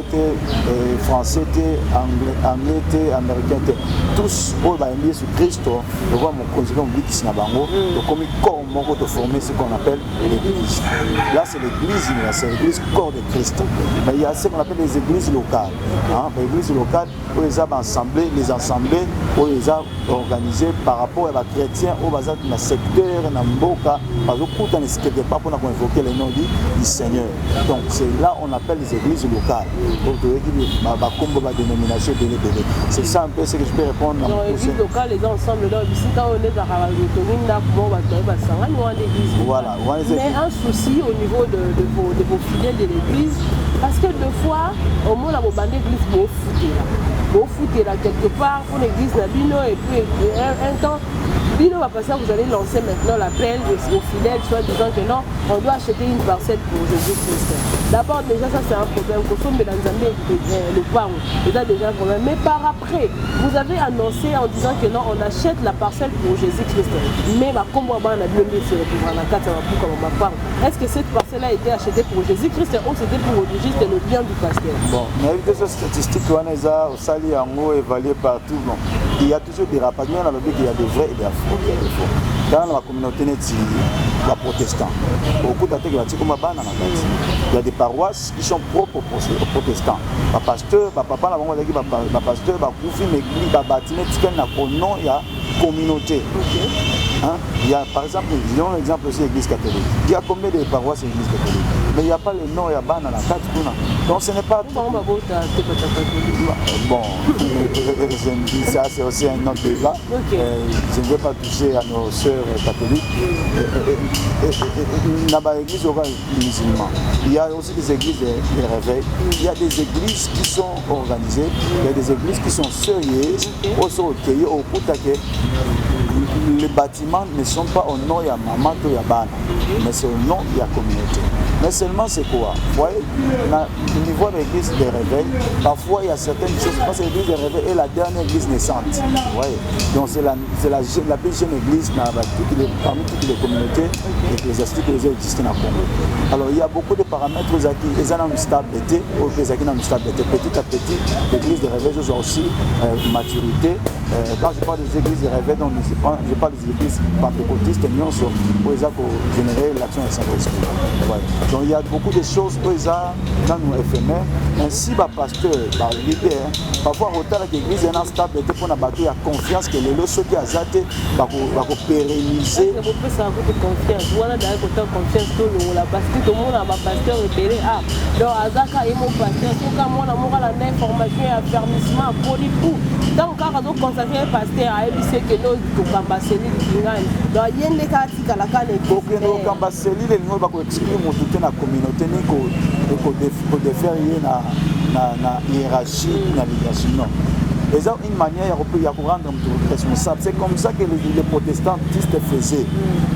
français, anglais, américain, tous on va envier sur Christ, on va mon conséquent oublie qui s'y n'a pas donc comme corps mon de former ce qu'on appelle l'église. Là c'est l'église universelle, l'église corps de Christ. Mais il y a ce qu'on appelle les églises locales. Les églises locales, où les a assemblés, les assemblées, où les a organisées par rapport à la chrétien, où les a dans le secteur, dans le Mboka, parce que dans quelque part pour invoquer le nom du Seigneur. Donc c'est là on appelle les églises locales. Dénomination de c'est ça un peu ce que je peux répondre. Dans l'église locale, les gens ensemble là, ici quand on est à voilà. Mais un souci au niveau de vos fidèles de l'église, parce que deux fois, au moins la bande d'église vous foutez là quelque part pour l'église Nabino et puis un temps. Bino va passer, vous allez lancer maintenant l'appel aux fidèles, soit disant que non, on doit acheter une parcelle pour Jésus-Christ. D'abord, déjà, ça c'est un problème. Consomme dans le pain, c'est déjà un problème. Mais par après, vous avez annoncé en disant que non, on achète la parcelle pour Jésus-Christ. Mais comme on a bien mis sur la carte, comme on parle. Est-ce que cette parcelle a été achetée pour Jésus-Christ ou c'était pour juste le bien du pasteur? Bon, mais avec des statistiques, on a au sali en haut évalué partout. Bon. Il y a toujours des rapatriements dans le but qu'il y a des vrais et des faux. Dans la communauté protestante, il y a des paroisses qui sont propres aux protestants. Les pasteurs, les papas, les pasteurs, il y a communauté. Il y a par exemple, disons l'exemple aussi l'église catholique. Il y a combien de paroisses l'église catholique? Mais il n'y a pas le nom, il y a ban dans la carte. Donc ce n'est pas. Bon, je me dis ça, c'est aussi un autre débat. Je ne vais pas toucher à nos sœurs catholiques. Dans l'église musulmane, il y a aussi des églises de réveil. Il y a des églises qui sont organisées, il y a des églises qui sont sérieuses, aussi recueillies au Koutake. Les bâtiments ne sont pas au nom de Maman Toyabana, mais c'est au nom de la communauté. Mais seulement c'est quoi? Vous voyez, niveau de l'église de réveil, parfois il y a certaines choses, parce que l'église de réveil est la dernière église naissante. Ouais. Donc c'est la plus jeune église parmi toutes les communautés ecclésiastiques qui existent dans le Congo. Alors il y a beaucoup de paramètres qui sont stabilité, petit à petit, l'église de réveil a aussi maturité. Quand je parle des églises de réveil, donc je parle des églises pentecôtistes, pour générer l'action du Saint-Esprit. Ouais. Donc il y a beaucoup de choses pour dans nos éphémères. Ainsi, pasteur, leader, parfois autant l'église est stable pour la bataille, il y a confiance que les lots qui azate va pérenniser. Vous pouvez savoir que confiance. Voilà d'ailleurs autant confiance que nous la parce que tout le monde a un pasteur repéré. Ah, donc Azaka est mon pasteur. Tout comme moi, on a l'information et affermissement pour les coups. Donc quand on consacre un pasteur à épisser que nous Kambaseli Kingan. Donc il y a des cas qui la canne. Ok, nous Kambaseli les nous va expliquer mon tout la communauté ni ko défaire na hiérarchie na leadership non. Et ça une manière de rendre responsable. C'est comme ça que les protestantistes faisaient.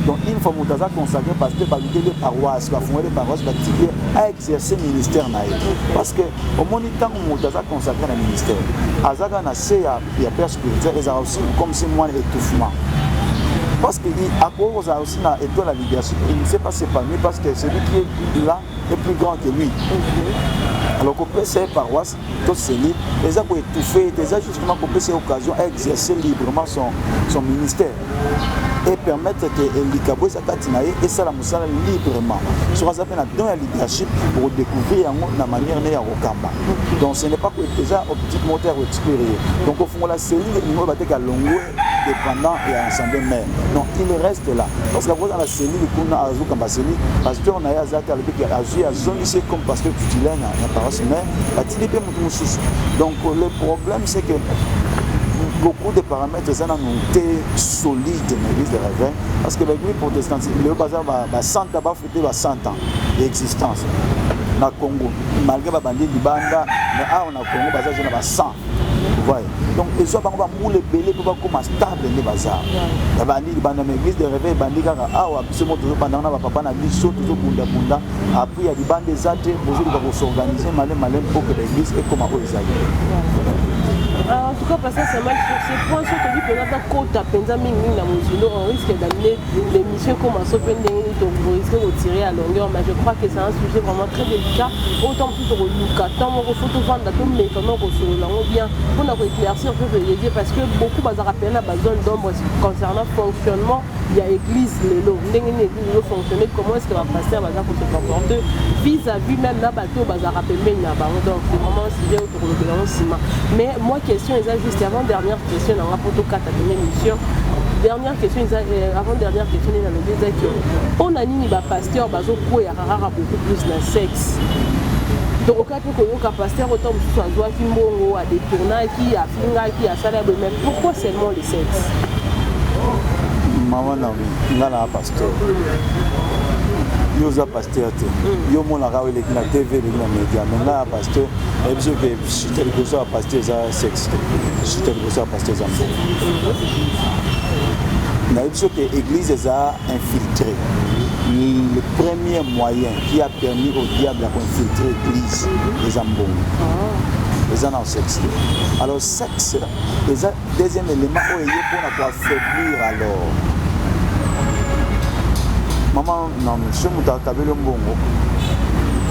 Donc une fois que nous avons consacré pasteur par les paroisses, par fonder les paroisses, à exercer le ministère. Parce que au moment où nous avons consacré le ministère, il y a père spirituel, il y a aussi comme si moi l'étouffement. Parce qu'à cause a aussi la leadership, il ne sait pas s'épanouir parce que celui qui est là est plus grand que lui. Alors qu'on peut ces paroisses, tous ces livres, les a pour étouffer, les a justement pour ces occasions à exercer librement son ministère et permettre que l'Ikabo Zakatinae et ça la moussala librement. Sur ça fait dans la leadership pour découvrir la manière de Rokamba. Donc ce n'est pas que déjà optique moteur expérié. Donc au fond la cellule, il va être à longueur dépendant et à ensemble mère. Donc il reste là. Parce que dans la cellule, il y a un Kamba cellule, pasteur on a Azaka avec a joué à zone ici comme pasteur titulaire dans la paroisse mère, a tiré mon sous. Donc le problème c'est que beaucoup de paramètres sont montés solides dans l'église de réveil parce que l'église protestante, le bazar va 100 ans, va fêter 100 ans d'existence. Dans le Congo, malgré les bandits du Banda, mais on a Congo, bazar j'ai 100. Voyez. Donc ils sont pas les belés pour comme stable les bazar. Les bandits dans l'église de réveil, bandits car ce mot toujours pendant na papa na biso toujours bunda. Après il y a des bandes des athées, aujourd'hui ils vont s'organiser malin pour que l'église est comme à eux. En tout cas, parce que c'est mal sur ces points, surtout que nous avons côte à Penzaming, on risque d'amener l'émission comme un sopen donc vous risquez de tirer à longueur, mais je crois que c'est un sujet vraiment très délicat. Autant plus de Lucas, tant qu'on photo vendre mais comment on se lance bien pour nous éclaircir un peu les idées parce que beaucoup de rappels à zone d'ombre concernant le fonctionnement, il y a l'église, les lots, l'église fonctionner, comment est-ce que la pasteur va se comporter vis-à-vis même la bateau, va rappeler donc c'est vraiment un sujet autour de l'enseignement. Mais moi, question est juste avant dernière question dans la photo 4 à l'émission. Dernière question avant dernière question dans le disait que on a ni pasteur bazo ko ya rara beaucoup plus de sexe. Donc au cas où le pasteur autant soit joie qui mbongo à des tournages qui a finga qui a salaire mais pourquoi seulement le sexe? Maman n'a pas pasteur. Yo za pasteur te yo mona ka wele na TV le na média mais là pasteur et bien que je te le ça pasteur za sexe je te le ça pasteur za na bien que l'église a infiltré le premier moyen qui a permis au diable d'infiltrer l'église les ambons les ans en sexe alors sexe les deuxième élément où il est pour affaiblir alors maman non monsieur muta kabelo mbongo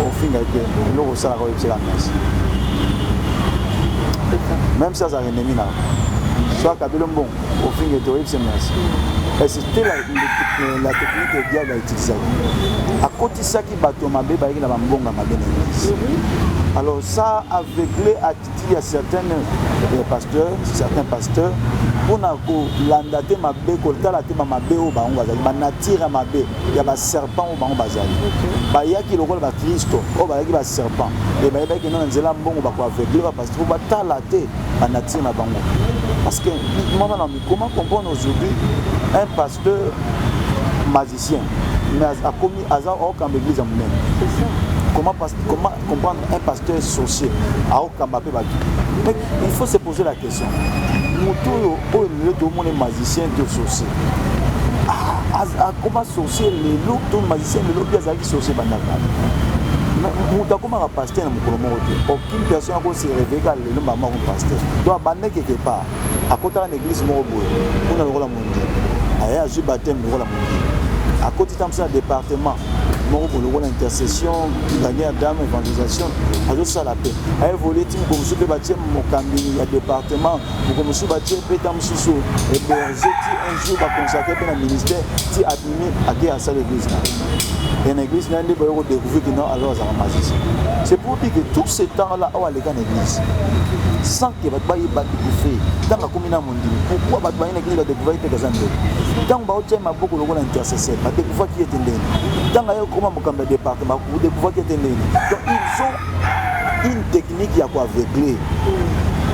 au fin avec le ça la la messe même ça ennemi là soit kabelo mbongo au fin de toi c'est messe et c'était la technique que diable a utilisée à côté ça qui bateau mabe ba na mbonga mabe na alors ça aveuglé attitude à certains pasteurs pour landater ma bé kolta te ma bé au bango bazali ba natira ma bé ya ba serpent au bango bazali ba ya ki lokola ba Kristo o ba ya ki ba serpent et ba ya ki non nzela mbongo ba ko aveuglé parce que ba talater ba natira na bango parce que maman comment comprendre aujourd'hui un pasteur magicien mais a commis hasard au camp d'église en même comment comprendre un pasteur sorcier à Okambapé Baki. Mais il faut se poser la question. Moutou tout le monde est magicien de sorcier. Comment sorcier les loups, tout magicien, les loups, ils sont sorciers. moto akomaka pasteur na mokolo moko te aucune personne akosi réveille ka lelo mama ko pasteur donc abande quelque part akotaka na église moko boye mpona lokola mondi aye azwi baptême lokola mondi akoti tamisa na département moko boye lokola intercession gagner dame évangélisation azosala mpe aévolue ti moko mosusu mpe batie mokambi ya département moko mosusu batie mpe ta mosusu héberge ti un jour baconsacre mpe na ministère ti admine ake asala église na et l'église n'a pas découvert que non, alors ça va magicien. C'est pour dire que tout ce temps-là, on a les gars l'église. Sans que votre bail bat découvrir. Dans la commune pourquoi votre bail l'église va découvrir que ça ne Dans le bas, beaucoup de gens intercesseurs, va découvrir qui est né. Dans la comment comme le département, vous découvrez qui est né. Donc ils ont une technique qui a quoi aveugler.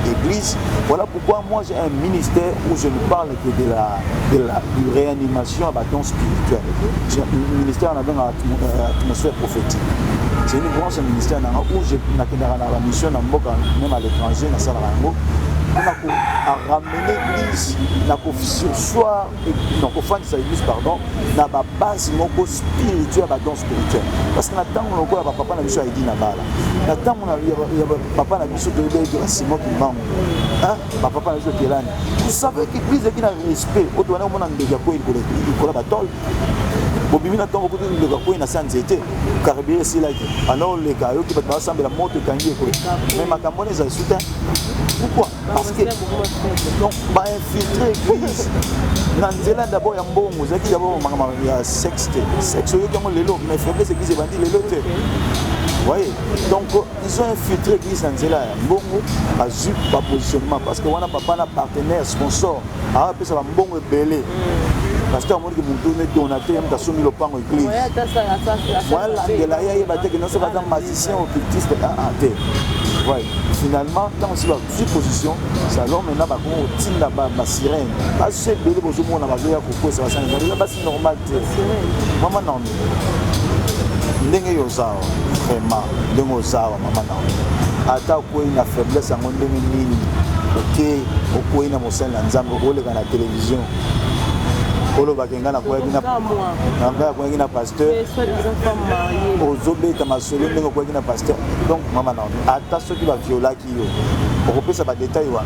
Église. Voilà pourquoi moi j'ai un ministère où je ne parle que de la réanimation à bâton spirituel. J'ai un ministère dans l'atmosphère prophétique. C'est une branche ministère où j'ai la mission même à l'étranger, dans la Salango. On a ramené l'église, sursoir, donc au fond de sa église, pardon, dans la base spirituelle, bâton spirituel. Parce que maintenant, on a papa n'a vu ça, il dit Nabala. Maintenant, on a papa n'a vu ça, il dit Simon qui manque. Papa n'a vu ça, qui est là. Vous savez que l'église est un respect. Au tournant, on a un dégapo, il colle la tôle. Bobimi na tango koto ndeka ko ina sanzete karibie sila ki alors les gars qui va ensemble la moto kangi ko mais makambo les a soutien pourquoi parce que donc ba infiltrer église nanzela d'abord ya mbongo zaki d'abord makama ya sexte sexe yo kango lelo mais faiblesse église bandi lelo te voyez donc ils ont infiltré l'église nanzela ya mbongo bazui pas positionnement parce que wana papa na partenaire sponsor a pesa ba mbongo belé parce que mon donateur aime t'assumer le pan église. Voilà, de là il y a des gens qui sont magiciens occultistes ouais. Finalement, dans une position, ça l'homme maintenant va continuer la sirène. Pas ce bébé pour tout le monde a besoin de ça va s'en aller. Là c'est normal. Maman non. Ndenge yoza vraiment, ndenge yoza maman non. Ata ko ina faiblesse en ndenge nini. OK, ko ina mosala na nzambe ko le na télévision. Olo bakenga na kwa na pasteur ozobeta masolo ndenge kwa na pasteur donc mama na ata ceux qui va violer qui yo on peut ça pas détail wa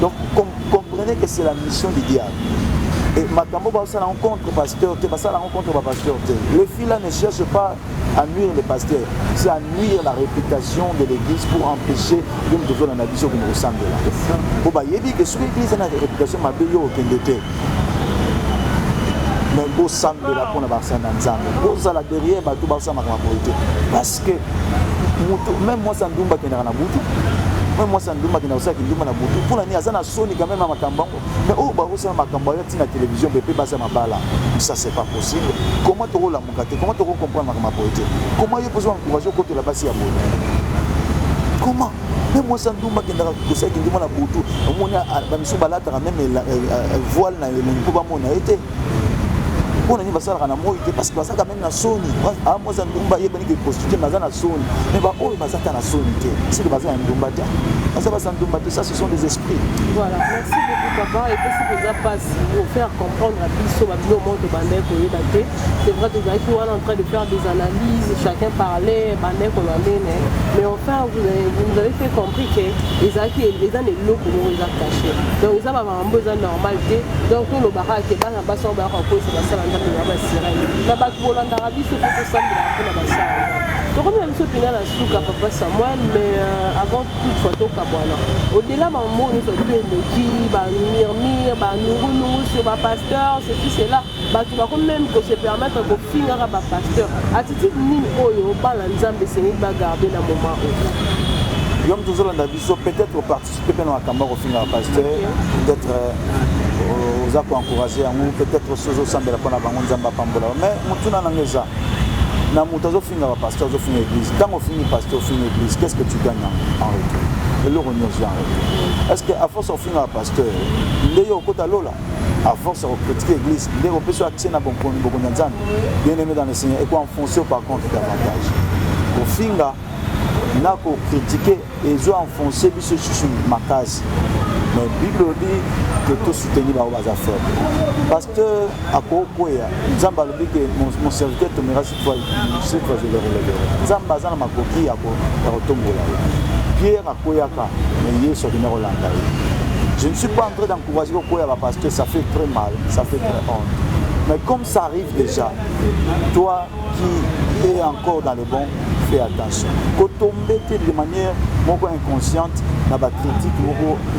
donc comprenez que c'est la mission du diable et makambo ba ça la rencontre pasteur te ba ça la rencontre ba pasteur te le fil là ne cherche pas à nuire les pasteurs c'est à nuire la réputation de l'église pour empêcher de nous donner la vision que nous ressemble là bon ba yebi que sur l'église a une réputation ma beyo okendete mais beau sang de la pona barça nanzambe boza la derrière bato barça makamboité parce que même moi ça ndumba kenera na butu même moi ça ndumba kenera ça kindumba na butu pour la ni azana soni quand même makambango mais oh ba ça makambo ya tina télévision bébé basa mabala ça c'est pas possible comment tu rola mukate comment tu comprendre makamboité comment il besoin encourager côté la basi ya bonne comment même moi ça ndumba kenera ça kindumba na butu on a ba miso balata même voile na le ko ba mona été on a dit ça na moi parce que ça quand même na soni ah moi ça ndumba yebani que prostituer na na soni mais ba oh ba ça na soni c'est que ba ça ndumba ta ça ba ça ndumba ça ce sont des esprits voilà merci beaucoup papa et puis si vous passe pour faire comprendre à biso ba bio monde bandé ko yebate c'est vrai que vous êtes en train de faire des analyses chacun parlait bandé ko l'amène mais enfin vous avez fait compris que les gens les locaux nous les a cachés donc ça va vraiment besoin normalité donc le barak ke bana ba so ba ko c'est ça la bakulanda rabiso pour samedi la basala donc on a mis au final à souka papa Samuel mais avant toute photo kabwana au-delà maman nous sommes qui ba murmure ba nous sur ba pasteur ceci c'est là ba tu vas quand même que se permettre de finir ba pasteur attitude nini oyo ba la nzambe c'est ni ba garder na moment Yom toujours dans biso peut-être participer dans la campagne au finir pasteur peut-être aux a encourager peut-être aux semble la pona bango nzamba pambola mais mutuna nangeza na mutazo finga ba pasteur zo finga église tant on finit pasteur finga église qu'est-ce que tu gagnes en retour et le renoncer en retour est-ce que à force de finga pasteur ndeyo kota lola à force de critiquer l'église ndeyo peut se accès na bon nzambe bien aimé dans le Seigneur et quoi enfoncer par contre davantage au finga na ko critiquer et ont enfoncé biso sur ma case. Mais Bible dit que tout soutenir va aux affaires. Pasteur Akokoya, Nzamba dit que mon serviteur tombera cette fois je le relève. Nzamba zana makoki ya kotombola. Pierre Akoyaka, mais il est sur le numéro Landa. Je ne suis pas en train d'encourager Okoya parce que ça fait très mal, ça fait très honte. Mais comme ça arrive déjà, toi qui es encore dans le bon, fais attention. Quand on tombe de manière inconsciente dans la critique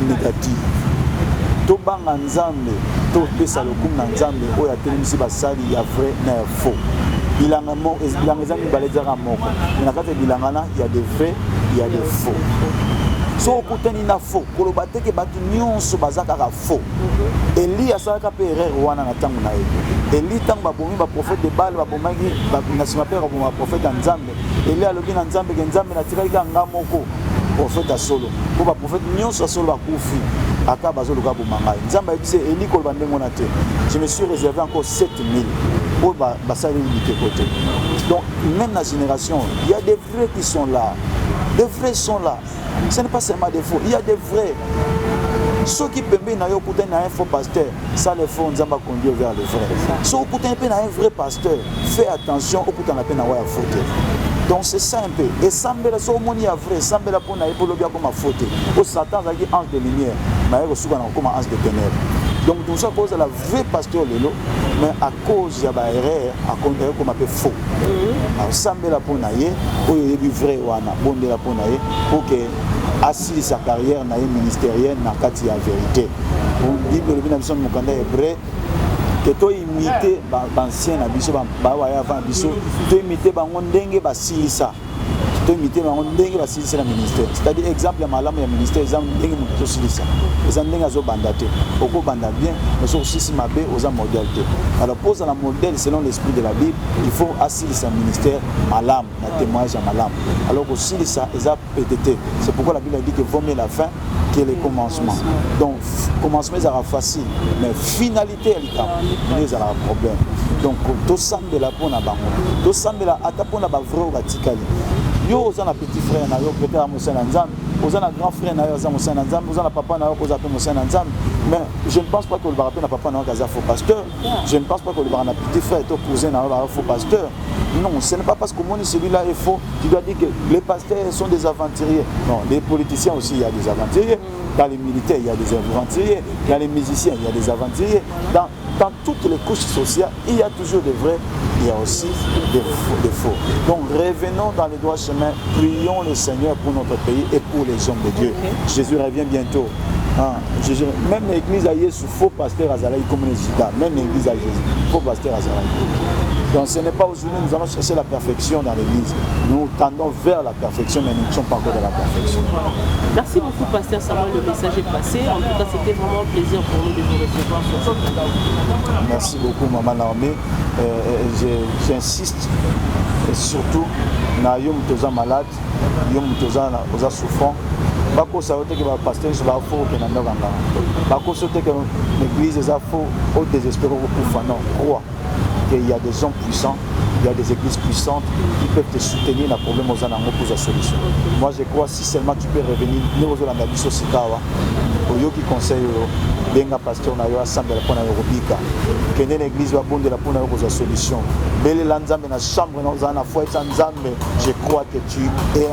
négative, to banga nzambe, to pesa lokumu na nzambe oyo atelemisi basali ya vrai na ya faux. Bilanga ezangi balezaka moko. Mais na kati ya bilanga na, il y a des vrais, il y a des faux. So okutani na faux, koloba te ke batu nyonso bazaka faux. Eli asalaka pe erreur wana na tango na ye. Eli tango babomi ba prophète de Baal babomaki na sima pe ba prophète nzambe. Eli alobi na nzambe ke nzambe na tikali ka ngamoko prophète a solo. Ko ba prophète nyonso solo bakufi. Aka bazoluka bomanga. Nzambe ebise Eli koloba ndengo na te. Je me suis réservé encore 7000 pour basali limité côté. Donc même la génération, il y a des vrais qui sont là. Des vrais sont là. Ce n'est pas seulement des faux. Il y a des vrais. Ceux qui peuvent un faux pasteur, ça les faux, on va conduire vers le vrai. Ceux qui peuvent un vrai pasteur, fais attention au coup de la peine à faute. Donc c'est ça un peu. Et semble la somonie à vrai, semble la pour le bien comme à faute. Au Satan, il y a un ange de lumière, mais il y a comme un ange de ténèbres. Donc tout ça cause de la vraie pasteur Lelo, mais à cause de la erreur, à cause de comme un peu faux. Alors semble la pour naïe, ou il y a vrai ou ana, bon de la pour naïe, pour que assis sa carrière naïe ministérielle n'a qu'à dire la vérité. Pour Bible le bien mon candidat hébreu que toi imiter l'ancien abisso, bah ouais avant abisso, toi imiter bangon dengue basilisa. Imiter ma ndenge ba silisa na ministère, c'est-à-dire exemple ya malamu ya ministère exemple ndenge muto silisa eza ndenge azo bandate oko banda bien mais so sisi mabe oza modèle te. Alors pose la modèle selon l'esprit de la Bible, il faut asilisa ministère malamu na témoignage ya malamu. Alors que silisa eza PTT, c'est pourquoi la Bible dit que vaut mieux la fin que le commencement. Donc commencement sera facile mais finalité elle est un problème. Donc to sambela pona bango, to sambela ata pona ba vrai ba tikali. Yo oza na petit frère na yo peut-être à Moussa Nzam, oza na grand frère na yo oza Moussa Nzam, oza na papa na yo oza Moussa Nzam, mais je ne pense pas que le barape na papa na yo kaza faux pasteur. Je ne pense pas que le barape na petit frère to cousin na yo faux pasteur. Non, ce n'est pas parce que mon celui-là est faux, tu dois dire que les pasteurs sont des aventuriers. Non, les politiciens aussi il y a des aventuriers, dans les militaires il y a des aventuriers, dans les musiciens il y a des aventuriers, dans toutes les couches sociales, il y a toujours des vrais, il y a aussi des faux. Donc revenons dans les droits chemins, prions le Seigneur pour notre pays et pour les hommes de Dieu. Jésus revient bientôt. Même l'église à Jésus, faux pasteur Azalaï comme les Judas, même l'église à Jésus, faux pasteur Azalaï. Donc ce n'est pas aujourd'hui nous allons chercher la perfection dans l'église. Nous tendons vers la perfection, mais nous ne sommes pas encore dans la perfection. Merci beaucoup, pasteur Samuel, le message est passé. En tout cas, c'était vraiment un plaisir pour nous de vous recevoir sur ce plateau. Merci beaucoup, Maman Naomi. J'insiste, et surtout, na yom toza malade, yom toza souffrant. Bako saote que le pasteur soit faux que n'a pas Bako saote que l'église est faux au désespoir pour non crois qu'il y a des hommes puissants, il y a des églises puissantes qui peuvent te soutenir dans le problème aux anango pour la solution. Moi je crois si seulement tu peux revenir nous aux anango sikawa au yo qui conseille benga pasteur na yo assemblée pour na robika que l'église va bonde la pour na pour la solution. Belle lanzambe na chambre na ozana foi nzambe, je crois que tu es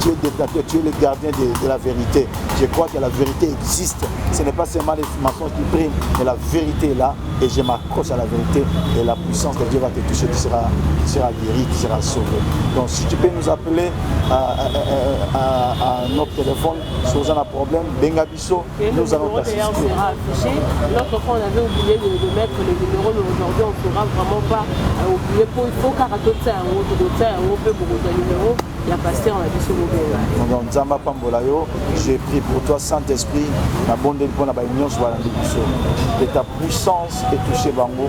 détecteur, tu es le gardien de la vérité. Je crois que la vérité existe. Ce n'est pas seulement les mensonges qui priment, mais la vérité est là et je m'accroche à la vérité et la puissance de Dieu va te toucher, tu seras guéri, tu seras sauvé. Donc si tu peux nous appeler à notre téléphone, si vous avez un problème, Bengabiso, nous allons t'assister. Sera affiché. L'autre fois on avait oublié de mettre les numéros, mais aujourd'hui on ne fera vraiment pas oublier. Il faut car à tout ça, on peut beaucoup de numéros. Il y a pasteur on a dit sur le donc Nzamba Pambolayo, j'ai pris pour toi Saint-Esprit, la bonne pour la union soit que ta puissance est touchée bango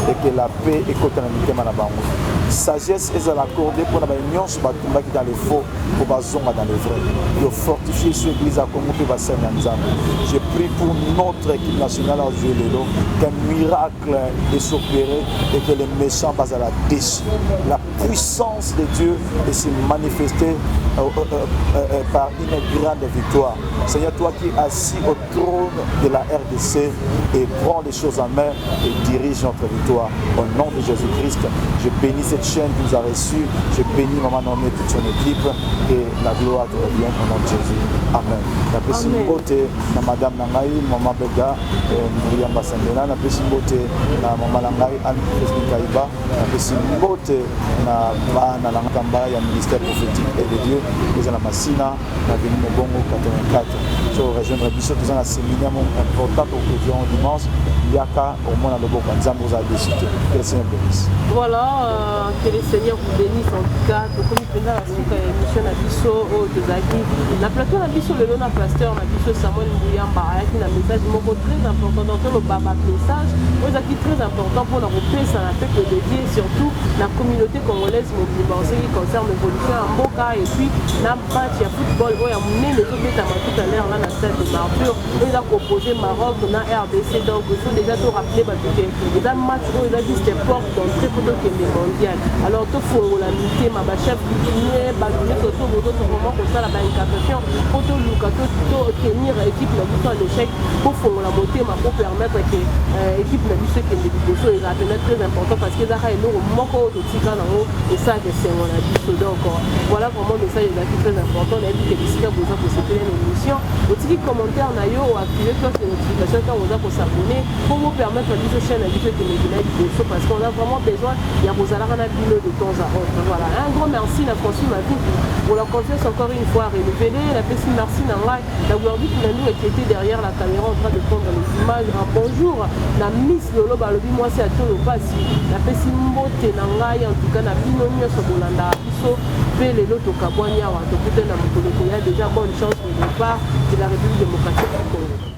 et que la paix est côté de la bango. sagesse est accordée pour la union sur Batumba qui dans les faux pour Bazonga dans les vrais. De fortifier cette église à Congo et Bassin Nzambe. Je prie pour notre équipe nationale à jouer les lots, qu'un miracle est s'opérer et que les méchants passent à la déchet. La puissance de Dieu est se manifester par une grande victoire. Seigneur, toi qui es assis au trône de la RDC et prends les choses en main et dirige notre victoire. Au nom de Jésus-Christ, je bénis cette chaîne qui nous a reçus. Je bénis Maman Nommé, toute son équipe et la gloire te revient au nom de Jésus. Amen. La personne beauté, na Madame Nangaï, Maman Bega, Myriam Bassandela, la personne beauté, na Maman Nangaï, Anne-Christine Kaïba, la personne beauté, na Langamba, il y a le ministère prophétique et de Dieu, nous avons la Massina, la Avenue Mobongo 84. Je vais rejoindre Bissot, nous avons un séminaire important pour que Dieu en dimanche. Yaka au moins dans le bon candidat nous a décidé. Que le Seigneur bénisse. Voilà, que le Seigneur vous bénisse en tout cas. Comme il fait dans la émission Nabiso au Tezaki, la plateau Nabiso, le nom pasteur Nabiso Samuel Mouyamba, qui a un message très important dans le baba message. Vous êtes très important pour la reprise à la peuple dédié, surtout la communauté congolaise mouvement qui concerne l'évolution en Boka et puis la match à football. Il y a mené les autres tout à l'heure là dans la stade de Martyr. Il a proposé Maroc dans RDC donc déjà tout rappeler parce que les matchs où ils ont dit c'était porte d'entrée pour le mondial. Alors tout faut la lutter ma chef continuer ballonner surtout pour d'autres moments comme ça la incantation pour tout tenir l'équipe la victoire à l'échec pour faire la montée pour permettre que l'équipe la victoire qui est des est très important parce que ça a un manque de tika en haut et ça que c'est on a dit donc voilà vraiment le message est très important et que les sites besoin pour cette émission au petit commentaire on a eu activer cloche de notification quand vous avez s'abonner pour vous permettre de cette chaîne habituelle de médias parce qu'on a vraiment besoin il y a vos alarmes de temps à autre. Voilà, un grand merci la François Mavi pour la confiance encore une fois renouvelée. La petite merci Nangai d'avoir dit que nous était derrière la caméra en train de prendre les images. Un bonjour, la Miss Lolo Balobi, moi c'est à tout le passé. La petite Mbote Nangai, en tout cas, la Binonia Sobolanda, Piso, Pele Loto Kabwania, Watokuta, Namukolo, déjà bonne chance au départ de la République démocratique du Congo.